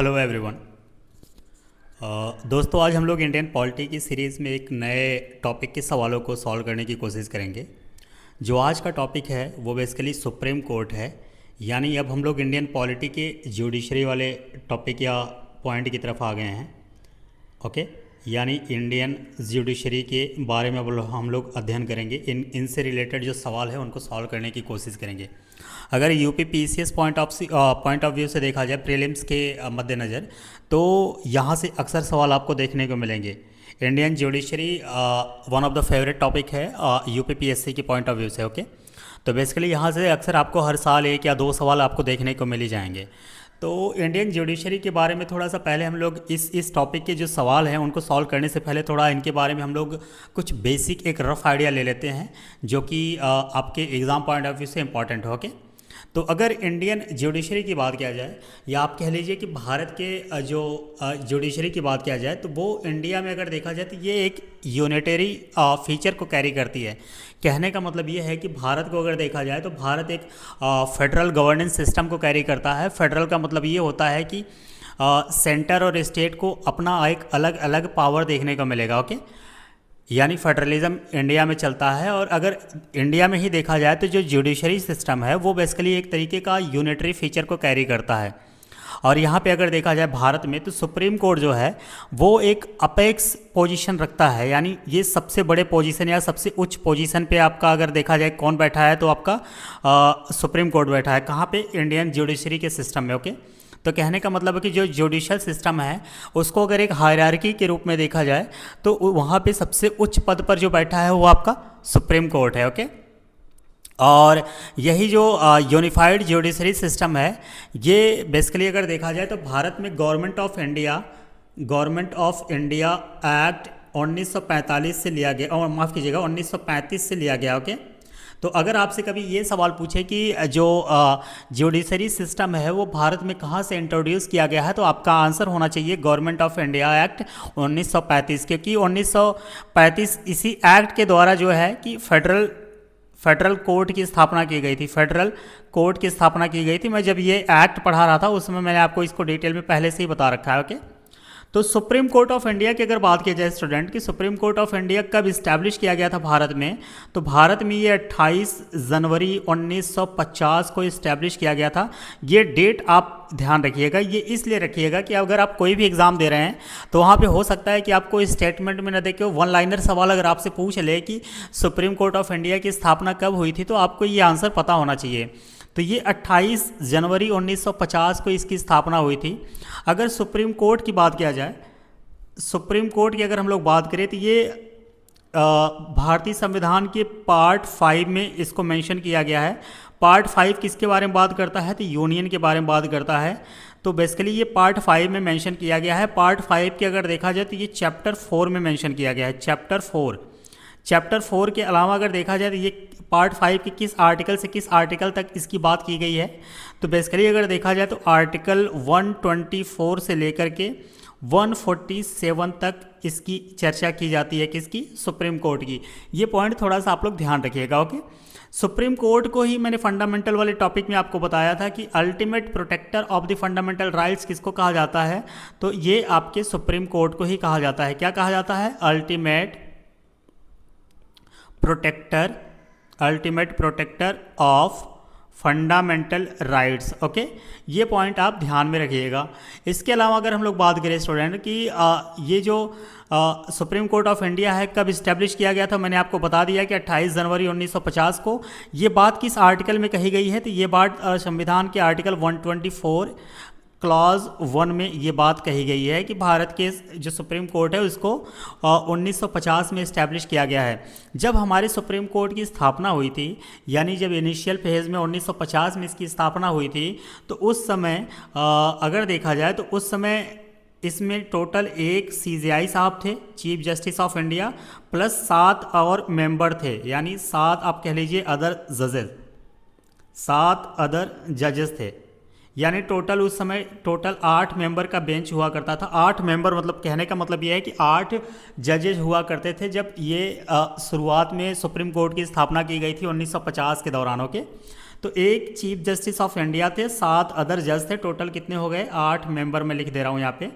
Hello everyone. दोस्तों, आज हम लोग इंडियन पॉलिटी की सीरीज़ में एक नए टॉपिक के सवालों को सॉल्व करने की कोशिश करेंगे। जो आज का टॉपिक है वो बेसिकली सुप्रीम कोर्ट है। यानी अब हम लोग इंडियन पॉलिटी के जुडिशरी वाले टॉपिक या पॉइंट की तरफ आ गए हैं। ओके, यानी इंडियन जुडिशरी के बारे में अब हम लोग अध्ययन करेंगे। इनसे रिलेटेड जो सवाल है उनको सॉल्व करने की कोशिश करेंगे। अगर UP PCS point of view से देखा जाए प्रीलिम्स के मद्देनज़र, तो यहाँ से अक्सर सवाल आपको देखने को मिलेंगे। Indian judiciary one of the favourite topic है यूपी पीएससी के पॉइंट ऑफ व्यू से। ओके, तो बेसिकली यहाँ से अक्सर आपको हर साल एक या दो सवाल आपको देखने को मिल ही जाएंगे। तो इंडियन जुडिशरी के बारे में थोड़ा सा पहले हम लोग इस टॉपिक के जो सवाल हैं उनको सॉल्व करने से पहले थोड़ा इनके बारे में हम लोग कुछ बेसिक एक रफ आइडिया ले लेते हैं, जो कि आपके एग्ज़ाम पॉइंट ऑफ व्यू से इम्पॉर्टेंट हो। ओके, तो अगर इंडियन जुडिशरी की बात किया जाए या आप कह लीजिए कि भारत के जो जुडिशरी की बात किया जाए, तो वो इंडिया में अगर देखा जाए तो ये एक यूनिटरी फीचर को कैरी करती है। कहने का मतलब ये है कि भारत को अगर देखा जाए तो भारत एक फेडरल गवर्नेंस सिस्टम को कैरी करता है। फेडरल का मतलब ये होता है कि सेंटर और स्टेट को अपना एक अलग अलग पावर देखने को मिलेगा। ओके, यानी फेडरलिज्म इंडिया में चलता है। और अगर इंडिया में ही देखा जाए तो जो जुडिशरी सिस्टम है वो बेसिकली एक तरीके का यूनिटरी फीचर को कैरी करता है। और यहाँ पे अगर देखा जाए भारत में, तो सुप्रीम कोर्ट जो है वो एक अपेक्स पोजीशन रखता है। यानी ये सबसे बड़े पोजीशन या सबसे उच्च पोजीशन पे आपका अगर देखा जाए कौन बैठा है, तो आपका सुप्रीम कोर्ट बैठा है। कहाँ पे? इंडियन जुडिशरी के सिस्टम में। ओके, तो कहने का मतलब है कि जो जुडिशल सिस्टम है उसको अगर एक हायरार्की के रूप में देखा जाए तो वहाँ पे सबसे उच्च पद पर जो बैठा है वो आपका सुप्रीम कोर्ट है। ओके, और यही जो यूनिफाइड जुडिशरी सिस्टम है, ये बेसिकली अगर देखा जाए तो भारत में गवर्नमेंट ऑफ इंडिया एक्ट 1945 से लिया गया, और माफ़ कीजिएगा 1935 से लिया गया। ओके, तो अगर आपसे कभी ये सवाल पूछे कि जो जुडिशरी सिस्टम है वो भारत में कहाँ से इंट्रोड्यूस किया गया है, तो आपका आंसर होना चाहिए गवर्नमेंट ऑफ इंडिया एक्ट 1935, क्योंकि 1935 इसी एक्ट के द्वारा जो है कि फेडरल कोर्ट की स्थापना की गई थी। फेडरल कोर्ट की स्थापना की गई थी। मैं जब ये एक्ट पढ़ा रहा था उस समय मैंने आपको इसको डिटेल में पहले से ही बता रखा है। ओके, तो सुप्रीम कोर्ट ऑफ इंडिया की अगर बात की जाए स्टूडेंट की, सुप्रीम कोर्ट ऑफ इंडिया कब इस्टेब्लिश किया गया था भारत में, तो भारत में ये 28 जनवरी 1950 को इस्टेब्लिश किया गया था। ये डेट आप ध्यान रखिएगा। ये इसलिए रखिएगा कि अगर आप कोई भी एग्जाम दे रहे हैं तो वहाँ पे हो सकता है कि आपको स्टेटमेंट में न देखे वन लाइनर सवाल अगर आपसे पूछ ले कि सुप्रीम कोर्ट ऑफ इंडिया की स्थापना कब हुई थी, तो आपको ये आंसर पता होना चाहिए। तो ये 28 जनवरी 1950 को इसकी स्थापना हुई थी। अगर सुप्रीम कोर्ट की बात किया जाए, सुप्रीम कोर्ट की अगर हम लोग बात करें तो ये भारतीय संविधान के पार्ट 5 में इसको मेंशन किया गया है। पार्ट 5 किसके बारे में बात करता है, तो यूनियन के बारे में बात करता है। तो बेसिकली ये पार्ट 5 में मेंशन किया गया है। पार्ट 5 के अगर देखा जाए तो ये चैप्टर 4 में मेंशन किया गया है। चैप्टर 4 के अलावा अगर देखा जाए तो ये पार्ट 5 के किस आर्टिकल से किस आर्टिकल तक इसकी बात की गई है, तो बेसिकली अगर देखा जाए तो आर्टिकल 124 से लेकर के 147 तक इसकी चर्चा की जाती है। किसकी? सुप्रीम कोर्ट की। ये पॉइंट थोड़ा सा आप लोग ध्यान रखिएगा। ओके, सुप्रीम कोर्ट को ही मैंने फंडामेंटल वाले टॉपिक में आपको बताया था कि ultimate protector of the fundamental rights किसको कहा जाता है, तो ये आपके सुप्रीम कोर्ट को ही कहा जाता है। क्या कहा जाता है? Ultimate protector of fundamental rights. Okay, ये पॉइंट आप ध्यान में रखिएगा। इसके अलावा अगर हम लोग बात करें स्टूडेंट कि ये जो सुप्रीम कोर्ट ऑफ इंडिया है कब इस्टेब्लिश किया गया था, मैंने आपको बता दिया कि 28 जनवरी 1950 को। ये बात किस आर्टिकल में कही गई है, तो ये बात संविधान के आर्टिकल 124 क्लॉज 1 में ये बात कही गई है कि भारत के जो सुप्रीम कोर्ट है उसको 1950 में इस्टेब्लिश किया गया है। जब हमारे सुप्रीम कोर्ट की स्थापना हुई थी, यानी जब इनिशियल फेज़ में 1950 में इसकी स्थापना हुई थी, तो उस समय अगर देखा जाए तो उस समय इसमें टोटल एक CJI साहब थे, chief justice of India, plus 7 और मेंबर थे। यानी 7 आप कह लीजिए अदर जजेस थे। यानी टोटल उस समय टोटल 8 मेंबर का बेंच हुआ करता था। 8 मेंबर मतलब कहने का मतलब ये है कि 8 जजेज हुआ करते थे जब ये शुरुआत में सुप्रीम कोर्ट की स्थापना की गई थी 1950 के दौरान। ओके, तो एक चीफ जस्टिस ऑफ इंडिया थे, 7 अदर जज थे, टोटल कितने हो गए, 8 मेंबर मैं लिख दे रहा हूँ यहाँ पे,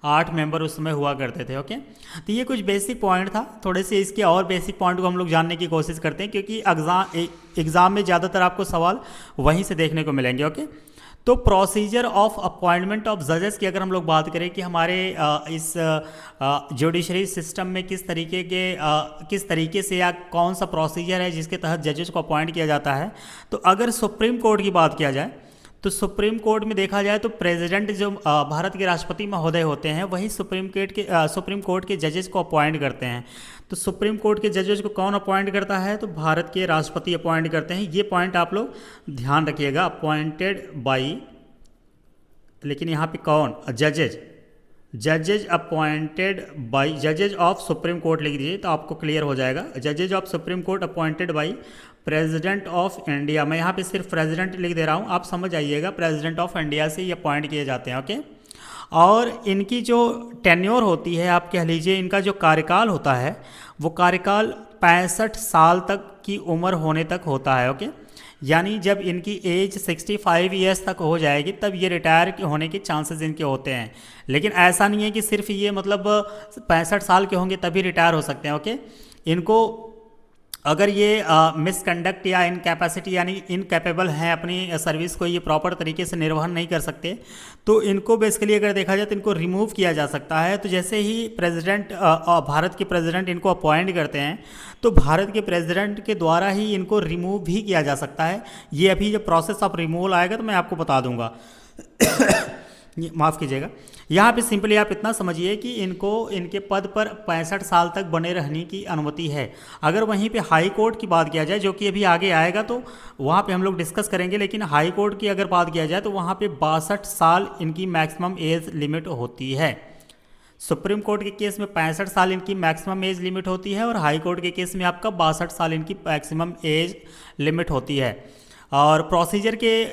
8 मेंबर उस समय हुआ करते थे। ओके, तो ये कुछ बेसिक पॉइंट था। थोड़े से इसके और बेसिक पॉइंट को हम लोग जानने की कोशिश करते हैं, क्योंकि एग्ज़ाम में ज़्यादातर आपको सवाल वहीं से देखने को मिलेंगे। ओके, तो प्रोसीजर ऑफ अपॉइंटमेंट ऑफ जजेस की अगर हम लोग बात करें कि हमारे इस जुडिशरी सिस्टम में किस तरीके से या कौन सा प्रोसीजर है जिसके तहत जजेस को अपॉइंट किया जाता है, तो अगर सुप्रीम कोर्ट की बात किया जाए तो सुप्रीम कोर्ट में देखा जाए तो प्रेसिडेंट जो भारत के राष्ट्रपति महोदय होते हैं वही सुप्रीम कोर्ट के जजेस को अपॉइंट करते हैं। तो सुप्रीम कोर्ट के जजेस को कौन अपॉइंट करता है, तो भारत के राष्ट्रपति अपॉइंट करते हैं। ये पॉइंट आप लोग ध्यान रखिएगा, अपॉइंटेड बाई, लेकिन यहाँ पे कौन, जजेज appointed by, जजेज of Supreme court लिख दीजिए तो आपको क्लियर हो जाएगा। जजेज of Supreme court appointed by president of India, मैं यहाँ पे सिर्फ प्रेसिडेंट लिख दे रहा हूँ, आप समझ आइएगा, प्रेसिडेंट ऑफ इंडिया से ये अपॉइंट किए जाते हैं। ओके, और इनकी जो टेन्योर होती है, आप कह लीजिए इनका जो कार्यकाल होता है वो कार्यकाल 65 साल तक की उम्र होने तक होता है। ओके, यानी जब इनकी एज 65 ईयर्स तक हो जाएगी तब ये रिटायर होने के चांसेस इनके होते हैं। लेकिन ऐसा नहीं है कि सिर्फ ये मतलब 65 साल के होंगे तभी रिटायर हो सकते हैं। ओके, इनको अगर ये मिसकंडक्ट या इनकैपेसिटी यानी इनकैपेबल हैं अपनी सर्विस को ये प्रॉपर तरीके से निर्वहन नहीं कर सकते, तो इनको बेसिकली अगर देखा जाए तो इनको रिमूव किया जा सकता है। तो जैसे ही प्रेसिडेंट भारत के प्रेसिडेंट इनको अपॉइंट करते हैं तो भारत के प्रेसिडेंट के द्वारा ही इनको रिमूव भी किया जा सकता है। ये अभी जब प्रोसेस ऑफ रिमूवल आएगा तो मैं आपको बता दूंगा। माफ़ कीजिएगा, यहाँ पे सिंपली आप इतना समझिए कि इनको इनके पद पर 65 साल तक बने रहने की अनुमति है। अगर वहीं पे हाई कोर्ट की बात किया जाए, जो कि अभी आगे आएगा तो वहाँ पे हम लोग डिस्कस करेंगे, लेकिन हाई कोर्ट की अगर बात किया जाए तो वहाँ पे 62 साल इनकी मैक्सिमम एज लिमिट होती है। सुप्रीम कोर्ट के केस में 65 साल इनकी मैक्सिमम एज लिमिट होती है और हाई कोर्ट के केस में आपका 62 साल इनकी मैक्सिमम एज लिमिट होती है। और प्रोसीजर के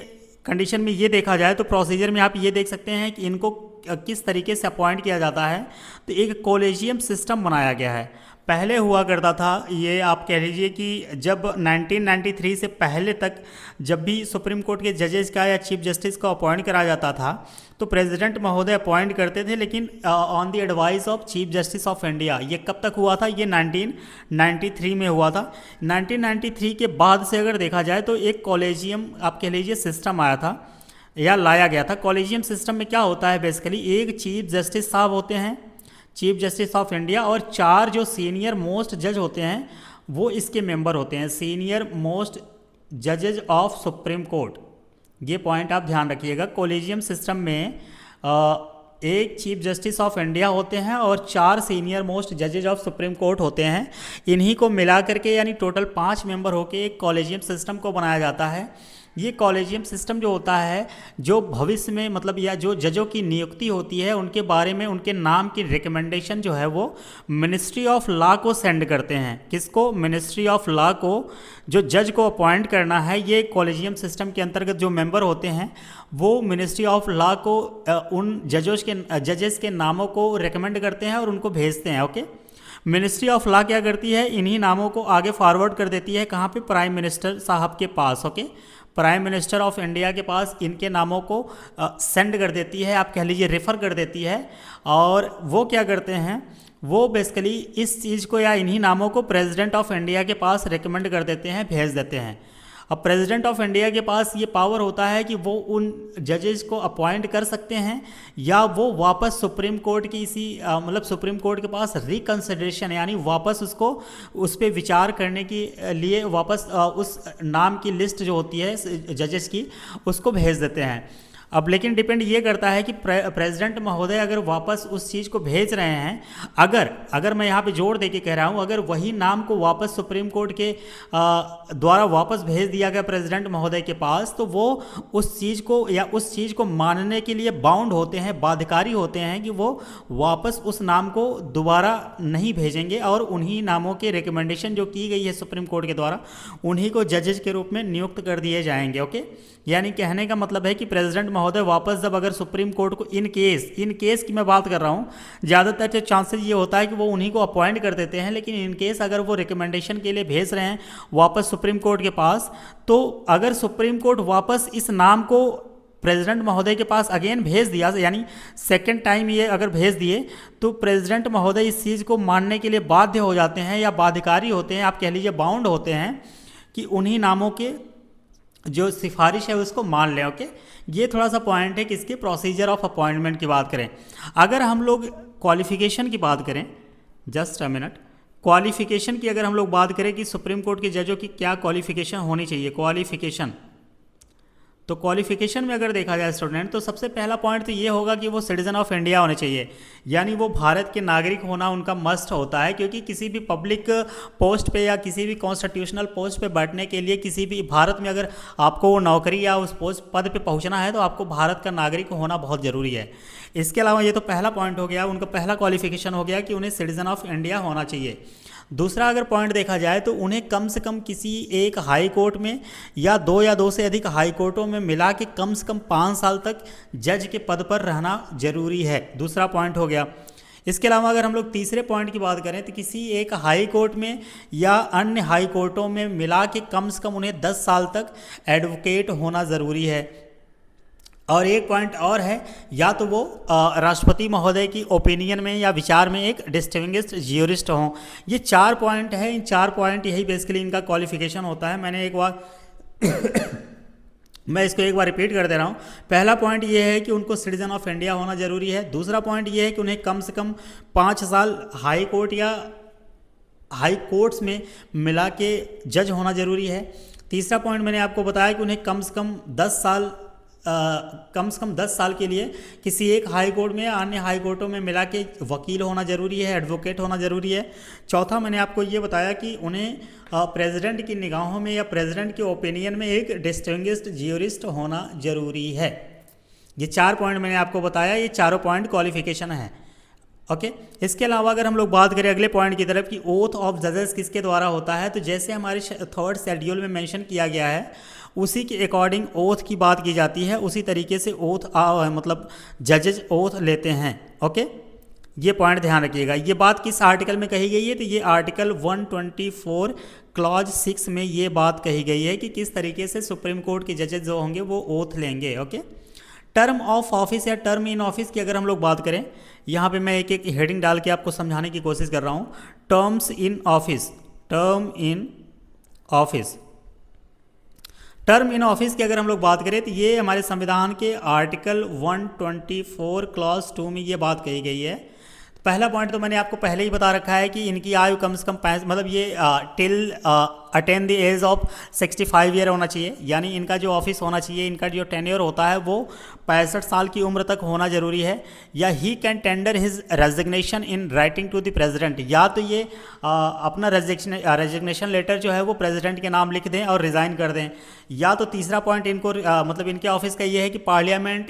कंडीशन में ये देखा जाए तो प्रोसीजर में आप ये देख सकते हैं कि इनको किस तरीके से अपॉइंट किया जाता है। तो एक कॉलेजियम सिस्टम बनाया गया है। पहले हुआ करता था ये, आप कह लीजिए कि जब 1993 से पहले तक जब भी सुप्रीम कोर्ट के जजेस का या चीफ जस्टिस को अपॉइंट करा जाता था तो प्रेसिडेंट महोदय अपॉइंट करते थे, लेकिन on the advice of chief justice of India. ये कब तक हुआ था, ये 1993 में हुआ था। 1993 के बाद से अगर देखा जाए तो एक कॉलेजियम आप कह लीजिए सिस्टम आया था या लाया गया था। कॉलेजियम सिस्टम में क्या होता है, बेसिकली एक चीफ जस्टिस साहब होते हैं, चीफ जस्टिस ऑफ इंडिया, और 4 जो सीनियर मोस्ट जज होते हैं वो इसके मेंबर होते हैं, सीनियर मोस्ट जजेज ऑफ सुप्रीम कोर्ट। ये पॉइंट आप ध्यान रखिएगा। कॉलेजियम सिस्टम में एक चीफ जस्टिस ऑफ इंडिया होते हैं और 4 सीनियर मोस्ट जजेज ऑफ सुप्रीम कोर्ट होते हैं। इन्हीं को मिला करके यानी टोटल 5 मेंबर होके एक कॉलेजियम सिस्टम को बनाया जाता है। ये कॉलेजियम सिस्टम जो होता है, जो भविष्य में मतलब या जो जजों की नियुक्ति होती है उनके बारे में उनके नाम की रिकमेंडेशन जो है वो मिनिस्ट्री ऑफ लॉ को सेंड करते हैं। किसको, मिनिस्ट्री ऑफ लॉ को। जो जज को अपॉइंट करना है, ये कॉलेजियम सिस्टम के अंतर्गत जो मेंबर होते हैं वो मिनिस्ट्री ऑफ लॉ को उन जजेस के नामों को रिकमेंड करते हैं और उनको भेजते हैं। ओके, मिनिस्ट्री ऑफ लॉ क्या करती है, इन्हीं नामों को आगे फॉरवर्ड कर देती है कहाँ पे, प्राइम मिनिस्टर साहब के पास। Okay, prime minister of India के पास इनके नामों को सेंड कर देती है, आप कह लीजिए रेफ़र कर देती है। और वो क्या करते हैं, वो बेसिकली इस चीज़ को या इन्हीं नामों को प्रेसिडेंट ऑफ इंडिया के पास रिकमेंड कर देते हैं, भेज देते हैं। अब प्रेसिडेंट ऑफ इंडिया के पास ये पावर होता है कि वो उन जजेस को अपॉइंट कर सकते हैं या वो वापस सुप्रीम कोर्ट की मतलब सुप्रीम कोर्ट के पास रिकंसिडरेशन यानी वापस उसको उस पर विचार करने के लिए वापस उस नाम की लिस्ट जो होती है जजेस की उसको भेज देते हैं। अब लेकिन डिपेंड ये करता है कि प्रेसिडेंट महोदय अगर वापस उस चीज़ को भेज रहे हैं, अगर मैं यहाँ पे जोर दे के कह रहा हूँ, अगर वही नाम को वापस सुप्रीम कोर्ट के द्वारा वापस भेज दिया गया प्रेसिडेंट महोदय के पास, तो वो उस चीज़ को या उस चीज़ को मानने के लिए बाउंड होते हैं, बाध्यकारी होते हैं कि वो वापस उस नाम को दोबारा नहीं भेजेंगे और उन्हीं नामों के रिकमेंडेशन जो की गई है सुप्रीम कोर्ट के द्वारा उन्हीं को जजेस के रूप में नियुक्त कर दिए जाएंगे। ओके, यानी कहने का मतलब है कि प्रेसिडेंट महोदय वापस जब अगर सुप्रीम कोर्ट को इन केस की मैं बात कर रहा हूँ, ज़्यादातर जो चांसेस ये होता है कि वो उन्हीं को अपॉइंट कर देते हैं, लेकिन इन केस अगर वो रिकमेंडेशन के लिए भेज रहे हैं वापस सुप्रीम कोर्ट के पास, तो अगर सुप्रीम कोर्ट वापस इस नाम को प्रेसिडेंट महोदय के पास अगेन भेज दिया, यानी सेकंड टाइम ये अगर भेज दिए, तो प्रेसिडेंट महोदय इस चीज़ को मानने के लिए बाध्य हो जाते हैं या बाध्यकारी होते हैं, आप कह लीजिए बाउंड होते हैं कि उन्हीं नामों के जो सिफारिश है उसको मान लें। ओके, ये थोड़ा सा पॉइंट है किसके प्रोसीजर ऑफ अपॉइंटमेंट की बात करें। अगर हम लोग क्वालिफिकेशन की बात करें, जस्ट अ मिनट, क्वालिफिकेशन की अगर हम लोग बात करें कि सुप्रीम कोर्ट के जजों की क्या क्वालिफिकेशन होनी चाहिए, क्वालिफिकेशन, तो क्वालिफिकेशन में अगर देखा जाए स्टूडेंट, तो सबसे पहला पॉइंट तो ये होगा कि वो सिटीजन ऑफ इंडिया होने चाहिए, यानी वो भारत के नागरिक होना उनका मस्ट होता है, क्योंकि किसी भी पब्लिक पोस्ट पे या किसी भी कॉन्स्टिट्यूशनल पोस्ट पे बैठने के लिए, किसी भी भारत में अगर आपको वो नौकरी या उस पोस्ट पद पे पहुंचना है, तो आपको भारत का नागरिक होना बहुत ज़रूरी है। इसके अलावा ये तो पहला पॉइंट हो गया, उनका पहला क्वालिफिकेशन हो गया कि उन्हें सिटीजन ऑफ इंडिया होना चाहिए। दूसरा अगर पॉइंट देखा जाए तो उन्हें कम से कम किसी एक हाई कोर्ट में या दो से अधिक हाई कोर्टों में मिला के कम से कम 5 साल तक जज के पद पर रहना जरूरी है, दूसरा पॉइंट हो गया। इसके अलावा अगर हम लोग तीसरे पॉइंट की बात करें तो किसी एक हाई कोर्ट में या अन्य हाई कोर्टों में मिला के कम से कम उन्हें 10 साल तक एडवोकेट होना ज़रूरी है। और एक पॉइंट और है, या तो वो राष्ट्रपति महोदय की ओपिनियन में या विचार में एक डिस्टिंग्विश्ड ज्यूरिस्ट हों। ये 4 पॉइंट है, इन 4 पॉइंट यही बेसिकली इनका क्वालिफिकेशन होता है। मैंने एक बार मैं इसको एक बार रिपीट कर दे रहा हूँ। पहला पॉइंट ये है कि उनको सिटीजन ऑफ इंडिया होना ज़रूरी है। दूसरा पॉइंट ये है कि उन्हें कम से कम 5 साल हाई कोर्ट या हाई कोर्ट्स में मिला के जज होना ज़रूरी है। तीसरा पॉइंट मैंने आपको बताया कि उन्हें कम से कम 10 साल के लिए किसी एक हाई कोर्ट में या अन्य हाई कोर्टों में मिला के वकील होना ज़रूरी है, एडवोकेट होना ज़रूरी है। चौथा मैंने आपको ये बताया कि उन्हें प्रेसिडेंट की निगाहों में या प्रेसिडेंट के ओपिनियन में एक डिस्टिंग्विश्ड ज्यूरिस्ट होना ज़रूरी है। ये 4 पॉइंट मैंने आपको बताया, ये चारों पॉइंट क्वालिफिकेशन है। ओके, इसके अलावा अगर हम लोग बात करें अगले पॉइंट की तरफ कि ओथ ऑफ जजेस किसके द्वारा होता है, तो जैसे हमारे 3rd शेड्यूल में मेंशन किया गया है उसी के अकॉर्डिंग ओथ की बात की जाती है, उसी तरीके से ओथ मतलब जजेज ओथ लेते हैं। ओके, ये पॉइंट ध्यान रखिएगा। ये बात किस आर्टिकल में कही गई है, तो ये आर्टिकल 124 क्लॉज 6 में ये बात कही गई है कि किस तरीके से सुप्रीम कोर्ट के जजेज जो होंगे वो ओथ लेंगे। ओके, टर्म ऑफ ऑफिस या टर्म इन ऑफिस की अगर हम लोग बात करें, यहाँ पे मैं एक एक हेडिंग डाल के आपको समझाने की कोशिश कर रहा हूँ। Terms in office, term in office, term in office की अगर हम लोग बात करें तो ये हमारे संविधान के आर्टिकल 124 क्लॉज 2 में ये बात कही गई है। पहला पॉइंट तो मैंने आपको पहले ही बता रखा है कि इनकी आयु कम से कम मतलब ये till attain the age of 65 year होना चाहिए, यानी इनका जो ऑफिस होना चाहिए, इनका जो टेन्योर होता है वो 65 साल की उम्र तक होना जरूरी है। या he can tender his resignation in writing to the president, या तो ये अपना रेजिग्नेशन लेटर जो है वो प्रेसिडेंट के नाम लिख दें और रिज़ाइन कर दें। या तो तीसरा पॉइंट इनको मतलब इनके ऑफिस का ये है कि पार्लियामेंट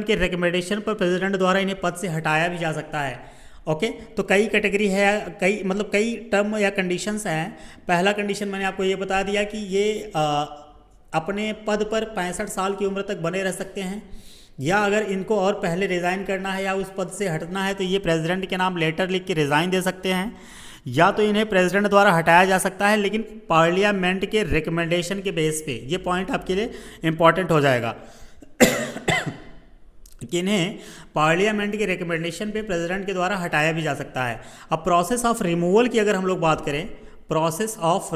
के रिकमेंडेशन पर प्रेसिडेंट द्वारा इन्हें पद से हटाया भी जा सकता है। ओके, तो कई कैटेगरी है, कई टर्म या कंडीशंस हैं। पहला कंडीशन मैंने आपको ये बता दिया कि ये अपने पद पर 65 साल की उम्र तक बने रह सकते हैं, या अगर इनको और पहले रिज़ाइन करना है या उस पद से हटना है तो ये प्रेसिडेंट के नाम लेटर लिख के रिज़ाइन दे सकते हैं, या तो इन्हें प्रेसिडेंट द्वारा हटाया जा सकता है लेकिन पार्लियामेंट के रिकमेंडेशन के बेस पे। ये पॉइंट आपके लिए इम्पॉर्टेंट हो जाएगा कि इन्हें पार्लियामेंट के रिकमेंडेशन पे प्रेसिडेंट के द्वारा हटाया भी जा सकता है। अब प्रोसेस ऑफ रिमूवल की अगर हम लोग बात करें, प्रोसेस ऑफ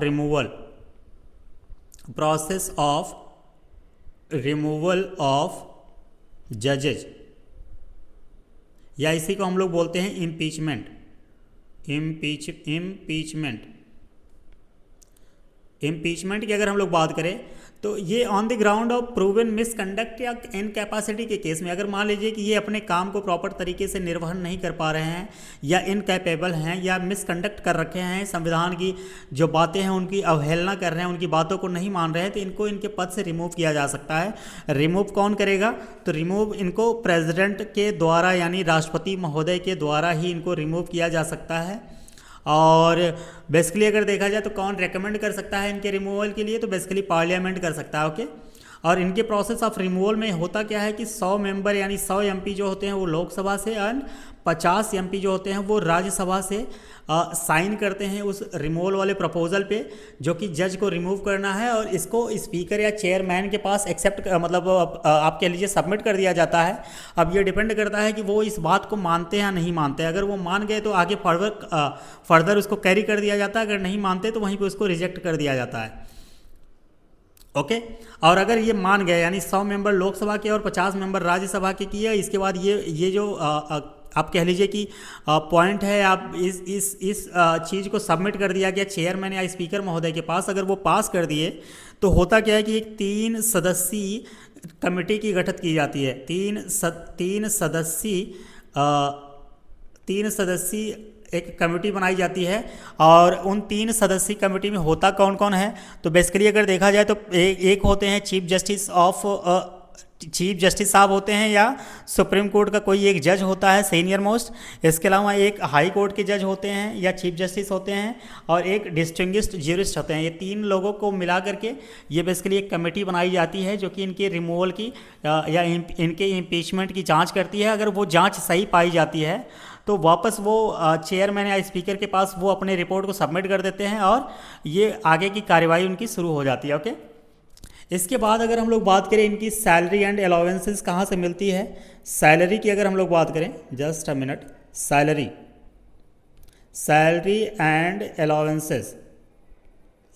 रिमूवल ऑफ जजेज, या इसी को हम लोग बोलते हैं इम्पीचमेंट की अगर हम लोग बात करें तो ये on the ground of proven misconduct या इनकैपेसिटी के केस में, अगर मान लीजिए कि ये अपने काम को प्रॉपर तरीके से निर्वहन नहीं कर पा रहे हैं या इनकैपेबल हैं या मिसकंडक्ट कर रखे हैं, संविधान की जो बातें हैं उनकी अवहेलना कर रहे हैं, उनकी बातों को नहीं मान रहे हैं, तो इनको इनके पद से रिमूव किया जा सकता है। रिमूव कौन करेगा, तो रिमूव इनको प्रेसिडेंट के द्वारा यानी राष्ट्रपति महोदय के द्वारा ही इनको रिमूव किया जा सकता है। और बेसिकली अगर देखा जाए तो कौन रेकमेंड कर सकता है इनके रिमूवल के लिए, तो बेसिकली पार्लियामेंट कर सकता है। ओके, और इनके प्रोसेस ऑफ रिमूवल में होता क्या है कि 100 मेंबर यानी 100 एमपी जो होते हैं वो लोकसभा से एंड 50 एमपी जो होते हैं वो राज्यसभा से साइन करते हैं उस रिमूवल वाले प्रपोजल पे, जो कि जज को रिमूव करना है, और इसको स्पीकर या चेयरमैन के पास एक्सेप्ट मतलब आप कह लीजिए सबमिट कर दिया जाता है। अब ये डिपेंड करता है कि वो इस बात को मानते हैं या नहीं मानते। अगर वो मान गए तो आगे फर्दर उसको कैरी कर दिया जाता है, अगर नहीं मानते तो वहीं पर उसको रिजेक्ट कर दिया जाता है। ओके, और अगर ये मान गए यानी 100 मेंबर लोकसभा के और 50 मेंबर राज्यसभा के किए, इसके बाद ये जो आप कह लीजिए कि पॉइंट है, आप इस चीज़ को सबमिट कर दिया गया चेयरमैन या स्पीकर महोदय के पास। अगर वो पास कर दिए तो होता क्या है कि एक 3 सदस्यीय कमेटी की गठित की जाती है। तीन सदस्यीय एक कमेटी बनाई जाती है, और उन 3 सदस्यीय कमेटी में होता कौन कौन है, तो बेसिकली अगर देखा जाए तो एक होते हैं चीफ जस्टिस साहब होते हैं, या सुप्रीम कोर्ट का कोई एक जज होता है सीनियर मोस्ट। इसके अलावा एक हाई कोर्ट के जज होते हैं या चीफ जस्टिस होते हैं, और एक डिस्टिंग्विश्ड ज्यूरिस्ट होते हैं। ये 3 लोगों को मिला करके ये बेसिकली एक कमेटी बनाई जाती है, जो कि इनके रिमूवल की या इनके इम्पीचमेंट की जांच करती है। अगर वो जांच सही पाई जाती है तो वापस वो चेयरमैन या स्पीकर के पास वो अपने रिपोर्ट को सबमिट कर देते हैं, और ये आगे की कार्यवाही उनकी शुरू हो जाती है। ओके, इसके बाद अगर हम लोग बात करें इनकी सैलरी एंड अलाउंसेस कहाँ से मिलती है, सैलरी की अगर हम लोग बात करें, just a minute, salary and allowances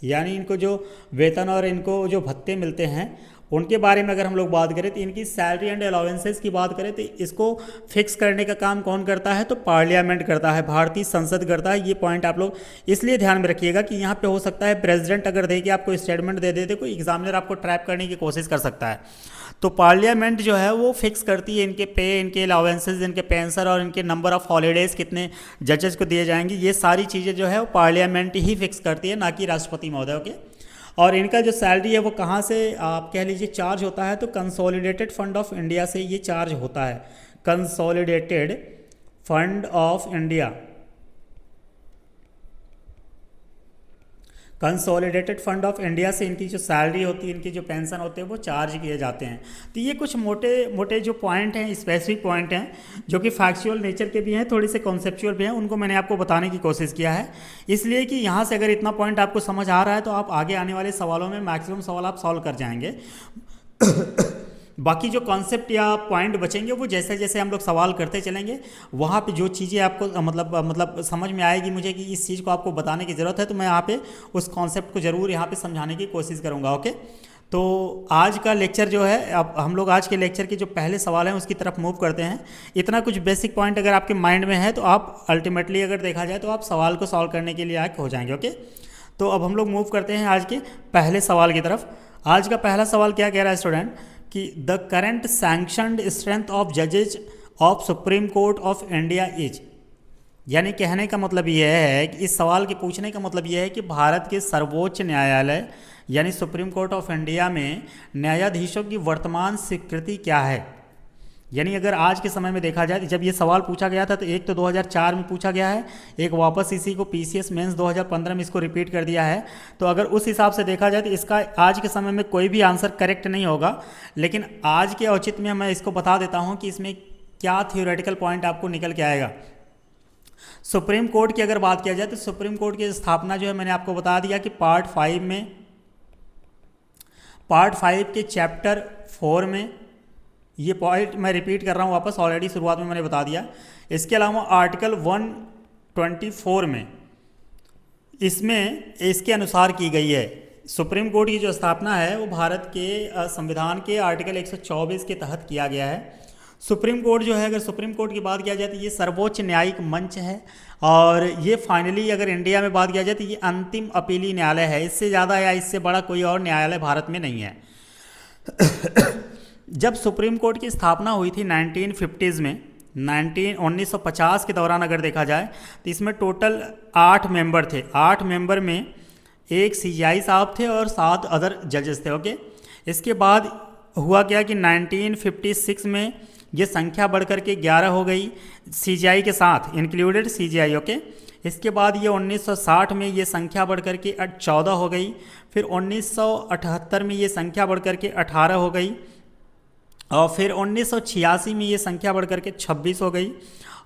यानी इनको जो वेतन और इनको जो भत्ते मिलते हैं उनके बारे में अगर हम लोग बात करें, तो इनकी सैलरी एंड अलाउंसेस की बात करें तो इसको फिक्स करने का काम कौन करता है, तो पार्लियामेंट करता है, भारतीय संसद करता है। ये पॉइंट आप लोग इसलिए ध्यान में रखिएगा कि यहाँ पे हो सकता है प्रेसिडेंट अगर दे के आपको स्टेटमेंट दे देते, कोई एग्जामिनर आपको ट्रैप करने की कोशिश कर सकता है। तो पार्लियामेंट जो है वो फिक्स करती है इनके पे, इनके अलाउंसेस, इनके पेंशन और इनके नंबर ऑफ हॉलीडेज़ कितने जजेस को दिए जाएंगे। ये सारी चीज़ें जो है वो पार्लियामेंट ही फिक्स करती है, ना कि राष्ट्रपति महोदय। ओके, और इनका जो सैलरी है वो कहाँ से आप कह लीजिए चार्ज होता है, तो कंसोलिडेटेड फंड ऑफ इंडिया से ये चार्ज होता है। Consolidated fund of India, consolidated fund of India से इनकी जो सैलरी होती है, इनकी जो पेंशन होते हैं वो चार्ज किए जाते हैं। तो ये कुछ मोटे मोटे जो पॉइंट हैं, स्पेसिफिक पॉइंट हैं, जो कि फैक्चुअल नेचर के भी हैं, थोड़ी से कॉन्सेप्चुअल भी हैं, उनको मैंने आपको बताने की कोशिश किया है। इसलिए कि यहाँ से अगर इतना पॉइंट आपको समझ आ रहा है तो आप आगे आने वाले सवालों में मैक्सिमम सवाल आप सॉल्व कर जाएंगे। बाकी जो कॉन्सेप्ट या पॉइंट बचेंगे वो जैसे जैसे हम लोग सवाल करते चलेंगे, वहाँ पे जो चीज़ें आपको मतलब समझ में आएगी मुझे कि इस चीज़ को आपको बताने की ज़रूरत है, तो मैं यहाँ पे उस कॉन्सेप्ट को ज़रूर यहाँ पे समझाने की कोशिश करूँगा। ओके, तो आज का लेक्चर जो है, अब हम लोग आज के लेक्चर के जो पहले सवाल हैं उसकी तरफ मूव करते हैं। इतना कुछ बेसिक पॉइंट अगर आपके माइंड में है तो आप अल्टीमेटली अगर देखा जाए तो आप सवाल को सॉल्व करने के लिए आगे हो जाएंगे। ओके, तो अब हम लोग मूव करते हैं आज के पहले सवाल की तरफ। आज का पहला सवाल क्या कह रहा है स्टूडेंट कि the current sanctioned strength of जजेज of Supreme Court of India is, यानी कहने का मतलब यह है कि इस सवाल के पूछने का मतलब यह है कि भारत के सर्वोच्च न्यायालय यानी सुप्रीम कोर्ट ऑफ इंडिया में न्यायाधीशों की वर्तमान स्वीकृति क्या है। यानी अगर आज के समय में देखा जाए, जब ये सवाल पूछा गया था तो एक तो 2004 में पूछा गया है, एक वापस इसी को पीसीएस मेंस 2015 में इसको रिपीट कर दिया है। तो अगर उस हिसाब से देखा जाए तो इसका आज के समय में कोई भी आंसर करेक्ट नहीं होगा, लेकिन आज के औचित्य में मैं इसको बता देता हूँ कि इसमें क्या थियोरेटिकल पॉइंट आपको निकल के आएगा। सुप्रीम कोर्ट की अगर बात किया जाए तो सुप्रीम कोर्ट की स्थापना जो है मैंने आपको बता दिया कि पार्ट 5 के चैप्टर 4 में, ये पॉइंट मैं रिपीट कर रहा हूँ वापस, ऑलरेडी शुरुआत में मैंने बता दिया। इसके अलावा आर्टिकल 124 में, इसमें इसके अनुसार की गई है। सुप्रीम कोर्ट की जो स्थापना है वो भारत के संविधान के आर्टिकल 124 के तहत किया गया है। सुप्रीम कोर्ट जो है, अगर सुप्रीम कोर्ट की बात किया जाए तो ये सर्वोच्च न्यायिक मंच है, और ये फाइनली अगर इंडिया में बात किया जाए तो ये अंतिम अपीली न्यायालय है। इससे ज़्यादा या इससे बड़ा कोई और न्यायालय भारत में नहीं है। जब सुप्रीम कोर्ट की स्थापना हुई थी 1950s में, 1950 के दौरान अगर देखा जाए तो इसमें टोटल 8 मेंबर थे। 8 मेंबर में एक सीजीआई साहब थे और 7 अदर जजेस थे। ओके, इसके बाद हुआ क्या कि 1956 में ये संख्या बढ़कर के 11 हो गई सीजीआई के साथ, इंक्लूडेड सीजीआई। ओके, इसके बाद ये 1960 में ये संख्या बढ़ कर के 14 हो गई। फिर 1978 में ये संख्या बढ़ कर के 18 हो गई। और फिर 1986 में ये संख्या बढ़ कर के 26 हो गई।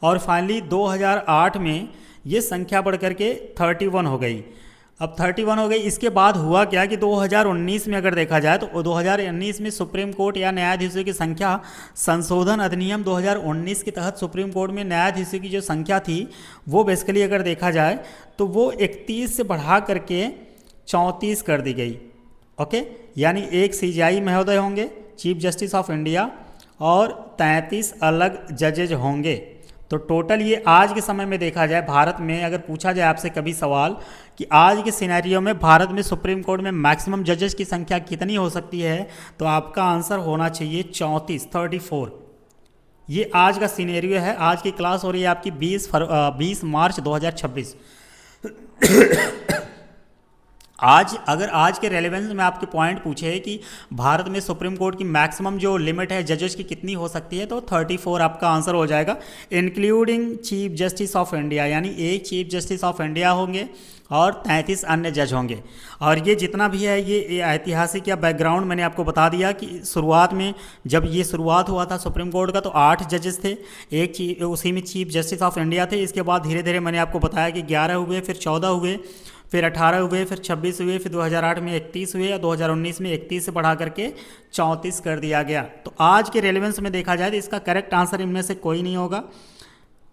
और फाइनली 2008 में ये संख्या बढ़ कर के 31 हो गई। अब 31 हो गई। इसके बाद हुआ क्या कि 2019 में अगर देखा जाए तो 2019 में सुप्रीम कोर्ट या न्यायाधीशों की संख्या संशोधन अधिनियम 2019 के तहत सुप्रीम कोर्ट में न्यायाधीशों की जो संख्या थी वो बेसिकली अगर देखा जाए तो वो 31 से बढ़ा करके 34 कर दी गई। ओके, यानी एक सीजेआई महोदय होंगे चीफ जस्टिस ऑफ इंडिया और 33 अलग जजेज होंगे। तो टोटल ये आज के समय में देखा जाए भारत में अगर पूछा जाए आपसे कभी सवाल कि आज के सिनेरियो में भारत में सुप्रीम कोर्ट में मैक्सिमम जजेस की संख्या कितनी हो सकती है, तो आपका आंसर होना चाहिए 34। ये आज का सिनेरियो है। आज की क्लास हो रही है आपकी 20 मार्च 2026। आज के रेलेवेंस में आपके पॉइंट पूछे कि भारत में सुप्रीम कोर्ट की मैक्सिमम जो लिमिट है जजेस की कितनी हो सकती है, तो 34 आपका आंसर हो जाएगा, including chief justice of India. यानी एक चीफ जस्टिस ऑफ इंडिया होंगे और 33 अन्य जज होंगे। और ये जितना भी है ये ऐतिहासिक या बैकग्राउंड मैंने आपको बता दिया कि शुरुआत में जब ये शुरुआत हुआ था सुप्रीम कोर्ट का तो 8 जजेस थे, उसी में चीफ जस्टिस ऑफ इंडिया थे। इसके बाद धीरे धीरे मैंने आपको बताया कि 11 हुए, फिर 14 हुए, फिर 18 हुए, फिर 26 हुए, फिर 2008 में 31 हुए और 2019 में 31 से बढ़ा करके 34 कर दिया गया। तो आज के रेलेवेंस में देखा जाए तो इसका करेक्ट आंसर इनमें से कोई नहीं होगा।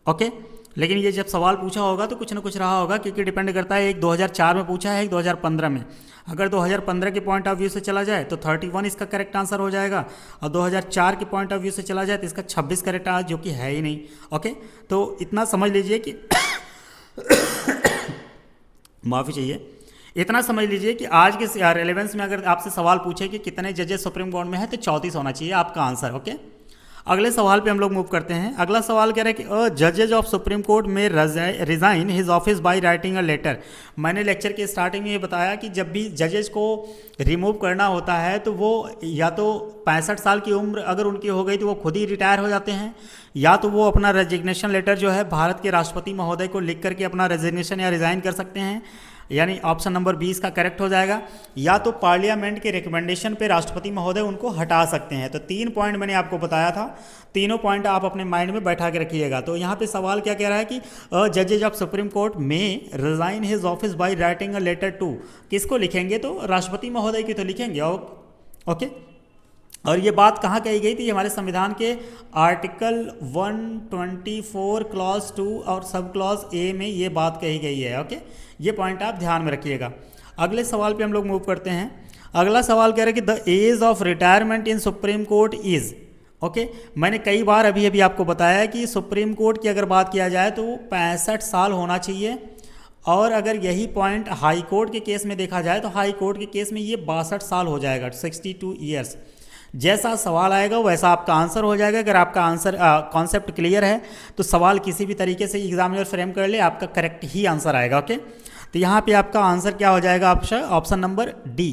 ओके, लेकिन ये जब सवाल पूछा होगा तो कुछ ना कुछ रहा होगा, क्योंकि डिपेंड करता है, एक 2004 में पूछा है, एक 2015 में। अगर 2015 के पॉइंट ऑफ व्यू से चला जाए तो 31 इसका करेक्ट आंसर हो जाएगा, और 2004 के पॉइंट ऑफ व्यू से चला जाए तो इसका 26 करेक्ट आंसर, जो कि है ही नहीं। ओके, तो इतना समझ लीजिए कि माफ़ी चाहिए, इतना समझ लीजिए कि आज के रेलेवेंस में अगर आपसे सवाल पूछे कि कितने जजेस सुप्रीम कोर्ट में है तो 34 होना चाहिए आपका आंसर। ओके, अगले सवाल पे हम लोग मूव करते हैं। अगला सवाल कह रहा है कि जजेज ऑफ सुप्रीम कोर्ट में resign his office by writing a letter. मैंने लेक्चर के स्टार्टिंग में ये बताया कि जब भी जजेज को रिमूव करना होता है तो वो या तो 65 साल की उम्र अगर उनकी हो गई तो वो खुद ही रिटायर हो जाते हैं, या तो वो अपना रेजिग्नेशन लेटर जो है भारत के राष्ट्रपति महोदय को लिख करके अपना रेजिग्नेशन या रिज़ाइन कर सकते हैं, यानी ऑप्शन नंबर 20 का करेक्ट हो जाएगा, या तो पार्लियामेंट के रिकमेंडेशन पे राष्ट्रपति महोदय उनको हटा सकते हैं। तो 3 पॉइंट मैंने आपको बताया था, तीनों पॉइंट आप अपने माइंड में बैठा के रखिएगा। तो यहाँ पे सवाल क्या कह रहा है कि जजेज ऑफ सुप्रीम कोर्ट में resign his office by writing a letter to, किसको लिखेंगे, तो राष्ट्रपति महोदय की तो लिखेंगे। ओके, और ये बात कहाँ कही गई थी, हमारे संविधान के आर्टिकल 124 क्लॉज 2 और सब क्लॉज ए में ये बात कही गई है। ओके, ये पॉइंट आप ध्यान में रखिएगा। अगले सवाल पे हम लोग मूव करते हैं। अगला सवाल कह रहे हैं कि the age of retirement in Supreme Court is. Okay, मैंने कई बार अभी आपको बताया कि सुप्रीम कोर्ट की अगर बात किया जाए तो 65 साल होना चाहिए, और अगर यही पॉइंट हाई कोर्ट के केस में देखा जाए तो हाई कोर्ट के केस में ये 62 साल हो जाएगा, 62 ईयर्स। जैसा सवाल आएगा वैसा आपका आंसर हो जाएगा। अगर आपका आंसर कॉन्सेप्ट क्लियर है तो सवाल किसी भी तरीके से एग्जामिनर फ्रेम कर ले, आपका करेक्ट ही आंसर आएगा। ओके, तो यहाँ पे आपका आंसर क्या हो जाएगा, ऑप्शन नंबर डी,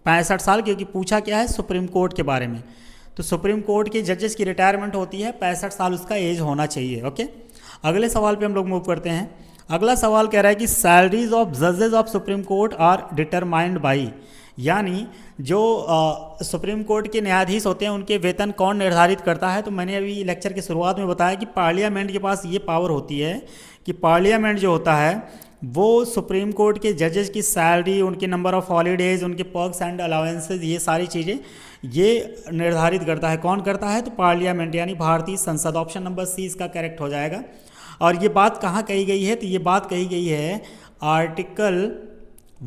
65 साल, क्योंकि पूछा क्या है सुप्रीम कोर्ट के बारे में। तो सुप्रीम कोर्ट के जजेस की रिटायरमेंट होती है, 65 साल उसका एज होना चाहिए। ओके, अगले सवाल पे हम लोग मूव करते हैं। अगला सवाल कह रहा है कि सैलरीज ऑफ जजेस of Supreme Court are determined by, यानी जो सुप्रीम कोर्ट के न्यायाधीश होते हैं उनके वेतन कौन निर्धारित करता है। तो मैंने अभी लेक्चर के शुरुआत में बताया कि पार्लियामेंट के पास ये पावर होती है कि पार्लियामेंट जो होता है वो सुप्रीम कोर्ट के जजेस की सैलरी, उनके नंबर ऑफ हॉलीडेज, उनके पर्क्स एंड अलाउंसेज, ये सारी चीज़ें ये निर्धारित करता है। कौन करता है, तो पार्लियामेंट, यानी भारतीय संसद। ऑप्शन नंबर सी इसका करेक्ट हो जाएगा। और ये बात कहाँ कही गई है, तो ये बात कही गई है आर्टिकल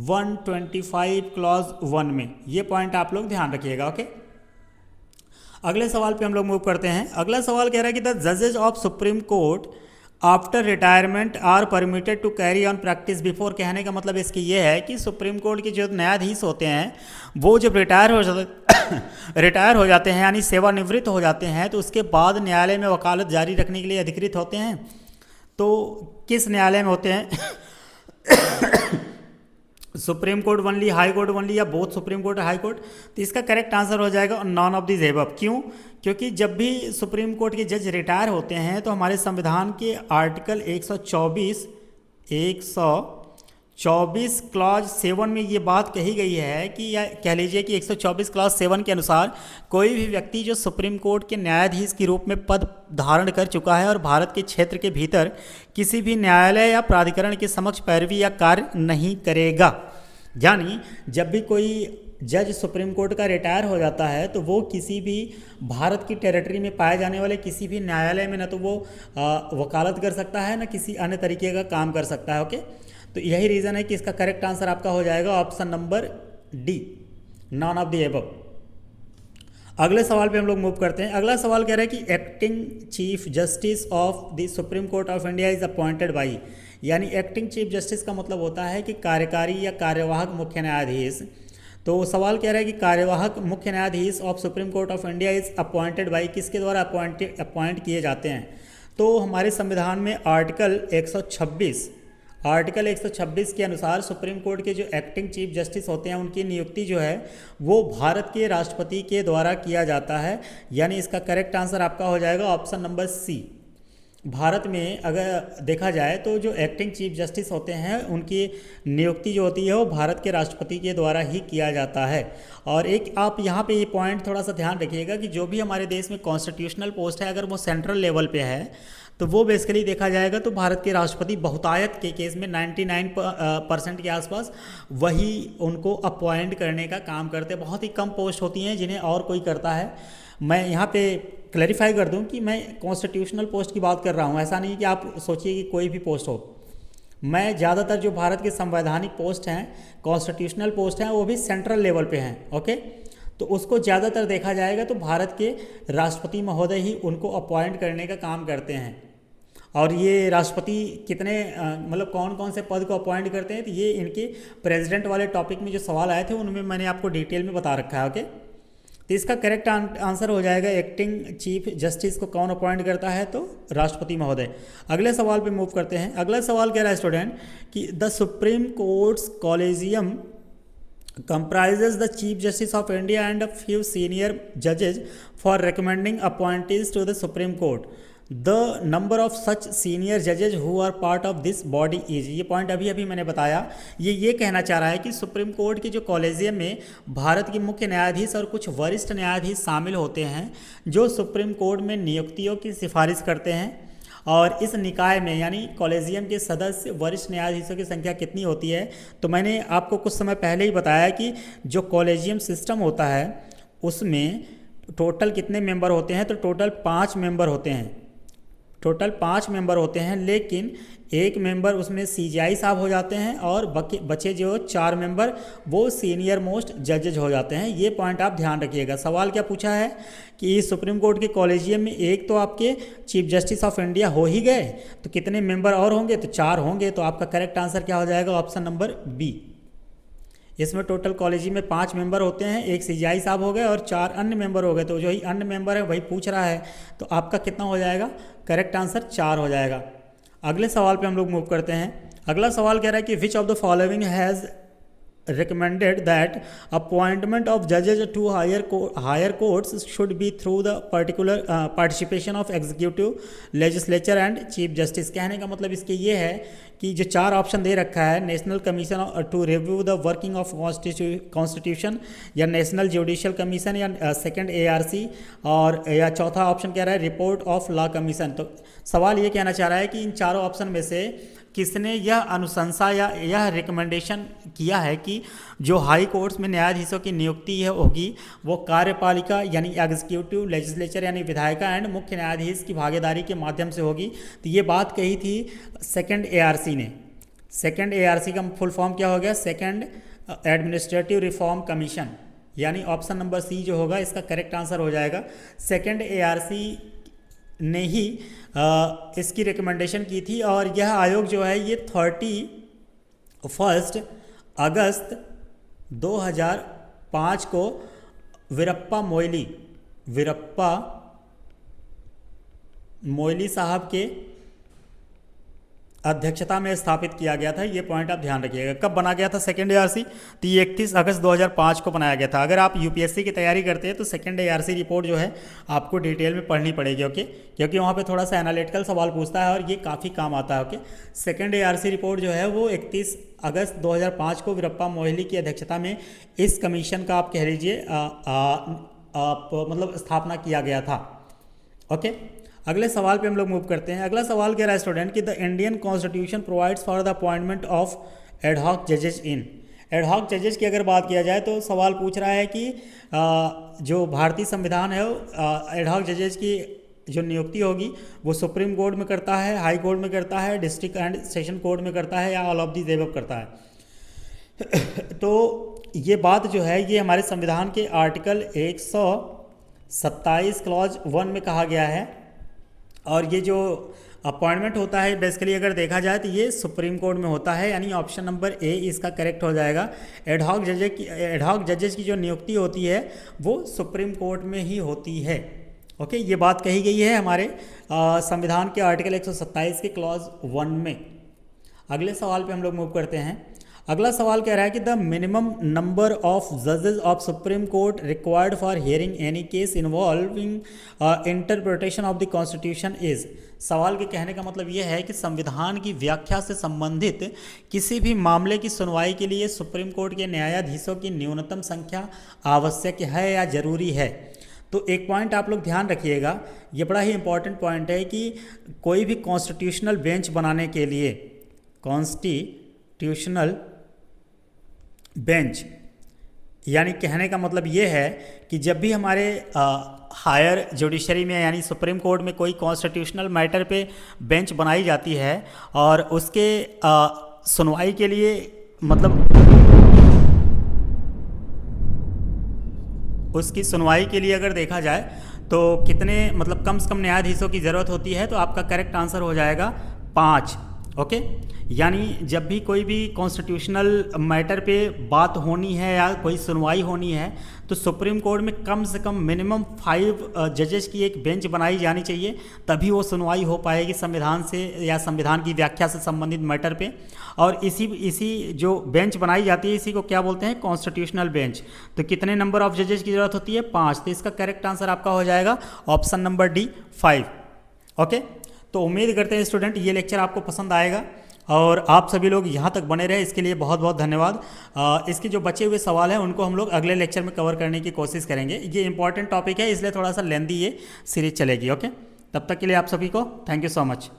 125 क्लॉज 1 में। ये पॉइंट आप लोग ध्यान रखिएगा। ओके, अगले सवाल पे हम लोग मूव करते हैं। अगला सवाल कह रहा है कि द जजेज of Supreme Court after retirement are permitted to carry on practice before. कहने का मतलब इसकी ये है कि सुप्रीम कोर्ट के जो न्यायाधीश होते हैं वो जब रिटायर हो जाते हैं यानी सेवानिवृत्त हो जाते हैं, तो उसके बाद न्यायालय में वकालत जारी रखने के लिए अधिकृत होते हैं। तो किस न्यायालय में होते हैं supreme court only, high court only, या बोथ सुप्रीम कोर्ट और हाई कोर्ट। तो इसका करेक्ट आंसर हो जाएगा नॉन ऑफ दिस एबव। क्यों, क्योंकि जब भी सुप्रीम कोर्ट के जज रिटायर होते हैं तो हमारे संविधान के आर्टिकल 124 124 क्लॉज 7 में ये बात कही गई है कि, या कह लीजिए कि 124 क्लॉज 7 के अनुसार कोई भी व्यक्ति जो सुप्रीम कोर्ट के न्यायाधीश के रूप में पद धारण कर चुका है और भारत के क्षेत्र के भीतर किसी भी न्यायालय या प्राधिकरण के समक्ष पैरवी या कार्य नहीं करेगा। यानी जब भी कोई जज सुप्रीम कोर्ट का रिटायर हो जाता है तो वो किसी भी भारत की टेरिटरी में पाए जाने वाले किसी भी न्यायालय में न तो वो वकालत कर सकता है, न किसी अन्य तरीके का काम कर सकता है। ओके, तो यही रीज़न है कि इसका करेक्ट आंसर आपका हो जाएगा option number D, none of the above. अगले सवाल पे हम लोग मूव करते हैं। अगला सवाल कह रहा है कि acting chief justice of the supreme Court of India is appointed by, यानी एक्टिंग चीफ जस्टिस का मतलब होता है कि कार्यकारी या कार्यवाहक मुख्य न्यायाधीश। तो सवाल कह रहा है कि कार्यवाहक मुख्य न्यायाधीश of Supreme Court of India is appointed by, किसके द्वारा अपॉइंट किए जाते हैं। तो हमारे संविधान में आर्टिकल 126 के अनुसार सुप्रीम कोर्ट के जो एक्टिंग चीफ जस्टिस होते हैं उनकी नियुक्ति जो है वो भारत के राष्ट्रपति के द्वारा किया जाता है। यानी इसका करेक्ट आंसर आपका हो जाएगा ऑप्शन नंबर सी। भारत में अगर देखा जाए तो जो एक्टिंग चीफ जस्टिस होते हैं उनकी नियुक्ति जो होती है वो भारत के राष्ट्रपति के द्वारा ही किया जाता है। और एक आप यहाँ पे ये पॉइंट थोड़ा सा ध्यान रखिएगा कि जो भी हमारे देश में कॉन्स्टिट्यूशनल पोस्ट है अगर वो सेंट्रल लेवल पे है तो वो बेसिकली देखा जाएगा तो भारत के राष्ट्रपति बहुतायत के केस में 99% के आसपास वही उनको अपॉइंट करने का काम करते हैं। बहुत ही कम पोस्ट होती हैं जिन्हें और कोई करता है। मैं यहाँ पे क्लैरिफाई कर दूं कि मैं कॉन्स्टिट्यूशनल पोस्ट की बात कर रहा हूँ, ऐसा नहीं कि आप सोचिए कि कोई भी पोस्ट हो। मैं ज़्यादातर जो भारत के संवैधानिक पोस्ट हैं, कॉन्स्टिट्यूशनल पोस्ट हैं, वो भी सेंट्रल लेवल पे हैं। ओके, तो उसको ज़्यादातर देखा जाएगा तो भारत के राष्ट्रपति महोदय ही उनको अपॉइंट करने का काम करते हैं। और ये राष्ट्रपति कितने मतलब कौन कौन से पद को अपॉइंट करते हैं तो ये इनके प्रेसिडेंट वाले टॉपिक में जो सवाल आए थे उनमें मैंने आपको डिटेल में बता रखा है। ओके, तो इसका करेक्ट आंसर हो जाएगा एक्टिंग चीफ जस्टिस को कौन अपॉइंट करता है तो राष्ट्रपति महोदय। अगले सवाल पे मूव करते हैं। अगला सवाल कह रहा है स्टूडेंट कि the supreme courts collegium comprises the Chief Justice of India and a few senior judges for recommending appointees to the Supreme Court. The number of such senior judges who are part of this body is, ये point अभी मैंने बताया। ये कहना चाह रहा है कि सुप्रीम कोर्ट के जो कॉलेजियम में भारत के मुख्य न्यायाधीश और कुछ वरिष्ठ न्यायाधीश शामिल होते हैं जो सुप्रीम कोर्ट में नियुक्तियों की सिफारिश करते हैं। और इस निकाय में यानी कॉलेजियम के सदस्य वरिष्ठ न्यायाधीशों की संख्या कितनी होती है तो मैंने आपको कुछ समय पहले ही बताया कि जो कॉलेजियम सिस्टम होता है उसमें टोटल कितने मेंबर होते हैं तो टोटल 5 मेंबर होते हैं। टोटल 5 मेंबर होते हैं, लेकिन एक मेंबर उसमें सीजीआई साहब हो जाते हैं और बचे जो 4 मेंबर वो सीनियर मोस्ट जजेज हो जाते हैं। ये पॉइंट आप ध्यान रखिएगा। सवाल क्या पूछा है कि सुप्रीम कोर्ट के कॉलेजियम में एक तो आपके चीफ जस्टिस ऑफ इंडिया हो ही गए तो कितने मेंबर और होंगे तो 4 होंगे। तो आपका करेक्ट आंसर क्या हो जाएगा ऑप्शन नंबर बी। इसमें टोटल कॉलेजियम में 5 मेंबर होते हैं, एक सीजीआई साहब हो गए और 4 अन्य मेंबर हो गए। तो जो ही अन्य मेंबर है वही पूछ रहा है तो आपका कितना हो जाएगा, करेक्ट आंसर 4 हो जाएगा। अगले सवाल पे हम लोग मूव करते हैं। अगला सवाल कह रहा है कि which of the following has recommended that appointment of judges to higher courts should be through the particular participation of executive, legislature and chief justice। कहने का मतलब इसके ये है कि जो 4 ऑप्शन दे रखा है, National Commission to Review the Working of Constitution या नेशनल जुडिशियल कमीशन या सेकंड ARC और या चौथा ऑप्शन कह रहा है रिपोर्ट ऑफ लॉ कमीशन। तो सवाल ये कहना चाह रहा है कि इन चारों ऑप्शन में से किसने यह अनुशंसा या यह रिकमेंडेशन किया है कि जो हाई कोर्ट्स में न्यायाधीशों की नियुक्ति है होगी वो कार्यपालिका यानी एग्जीक्यूटिव, लेजिस्लेचर यानी विधायिका एंड मुख्य न्यायाधीश की भागीदारी के माध्यम से होगी। तो ये बात कही थी सेकंड ARC ने। सेकंड ARC का फुल फॉर्म क्या हो गया, सेकंड एडमिनिस्ट्रेटिव रिफॉर्म कमीशन, यानी ऑप्शन नंबर सी जो होगा इसका करेक्ट आंसर हो जाएगा। सेकंड ARC ने ही इसकी रिकमेंडेशन की थी और यह आयोग जो है ये 31 अगस्त 2005 को वीरप्पा मोइली साहब के अध्यक्षता में स्थापित किया गया था। ये पॉइंट आप ध्यान रखिएगा। कब बना गया था सेकेंड एआरसी? तो ये 31 अगस्त 2005 को बनाया गया था। अगर आप यूपीएससी की तैयारी करते हैं तो सेकेंड एआरसी रिपोर्ट जो है आपको डिटेल में पढ़नी पड़ेगी, ओके, क्योंकि वहाँ पे थोड़ा सा एनालिटिकल सवाल पूछता है और ये काफ़ी काम आता है, ओके। सेकेंड एआरसी रिपोर्ट जो है वो 31 अगस्त 2005 को वीरप्पा मोइली की अध्यक्षता में इस कमीशन का आप कह लीजिए मतलब स्थापना किया गया था, ओके। अगले सवाल पे हम लोग मूव करते हैं। अगला सवाल कह रहा है स्टूडेंट कि the Indian constitution provides for the appointment of ad hoc जजेस इन। एडहॉक जजेस की अगर बात किया जाए तो सवाल पूछ रहा है कि जो भारतीय संविधान है वो एडहॉक जजेस की जो नियुक्ति होगी वो सुप्रीम कोर्ट में करता है, हाई कोर्ट में करता है, डिस्ट्रिक्ट एंड सेशन कोर्ट में करता है, या ऑल ऑफ दी एबव करता है। तो ये बात जो है ये हमारे संविधान के आर्टिकल 127 क्लॉज 1 में कहा गया है। और ये जो अपॉइंटमेंट होता है बेसिकली अगर देखा जाए तो ये सुप्रीम कोर्ट में होता है, यानी ऑप्शन नंबर ए इसका करेक्ट हो जाएगा। एडहॉक जजेस की जो नियुक्ति होती है वो सुप्रीम कोर्ट में ही होती है, ओके। ये बात कही गई है हमारे संविधान के आर्टिकल 127 के क्लॉज 1 में। अगले सवाल पे हम लोग मूव करते हैं। अगला सवाल कह रहा है कि द मिनिमम नंबर ऑफ जजेस of Supreme court required for hearing any case involving interpretation of the constitution is. सवाल के कहने का मतलब यह है कि संविधान की व्याख्या से संबंधित किसी भी मामले की सुनवाई के लिए सुप्रीम कोर्ट के न्यायाधीशों की न्यूनतम संख्या आवश्यक है या जरूरी है। तो एक पॉइंट आप लोग ध्यान रखिएगा, ये बड़ा ही इंपॉर्टेंट पॉइंट है कि कोई भी कॉन्स्टिट्यूशनल बेंच बनाने के लिए, कॉन्स्टिट्यूशनल बेंच यानी कहने का मतलब ये है कि जब भी हमारे हायर जुडिशरी में यानी सुप्रीम कोर्ट में कोई कॉन्स्टिट्यूशनल मैटर पे बेंच बनाई जाती है और उसके सुनवाई के लिए मतलब उसकी सुनवाई के लिए अगर देखा जाए तो कितने मतलब कम से कम न्यायाधीशों की ज़रूरत होती है, तो आपका करेक्ट आंसर हो जाएगा 5, ओके। यानी जब भी कोई भी कॉन्स्टिट्यूशनल मैटर पे बात होनी है या कोई सुनवाई होनी है तो सुप्रीम कोर्ट में कम से कम मिनिमम 5 जजेस की एक बेंच बनाई जानी चाहिए, तभी वो सुनवाई हो पाएगी संविधान से या संविधान की व्याख्या से संबंधित मैटर पे। और इसी जो बेंच बनाई जाती है इसी को क्या बोलते हैं? Constitutional bench. तो कितने नंबर ऑफ जजेस की ज़रूरत होती है? 5। तो इसका करेक्ट आंसर आपका हो जाएगा ऑप्शन नंबर डी 5, ओके। तो उम्मीद करते हैं स्टूडेंट ये लेक्चर आपको पसंद आएगा और आप सभी लोग यहाँ तक बने रहे, इसके लिए बहुत बहुत धन्यवाद। इसके जो बचे हुए सवाल हैं उनको हम लोग अगले लेक्चर में कवर करने की कोशिश करेंगे। ये इंपॉर्टेंट टॉपिक है इसलिए थोड़ा सा लेंदी ये सीरीज चलेगी, ओके। तब तक के लिए आप सभी को थैंक यू सो मच।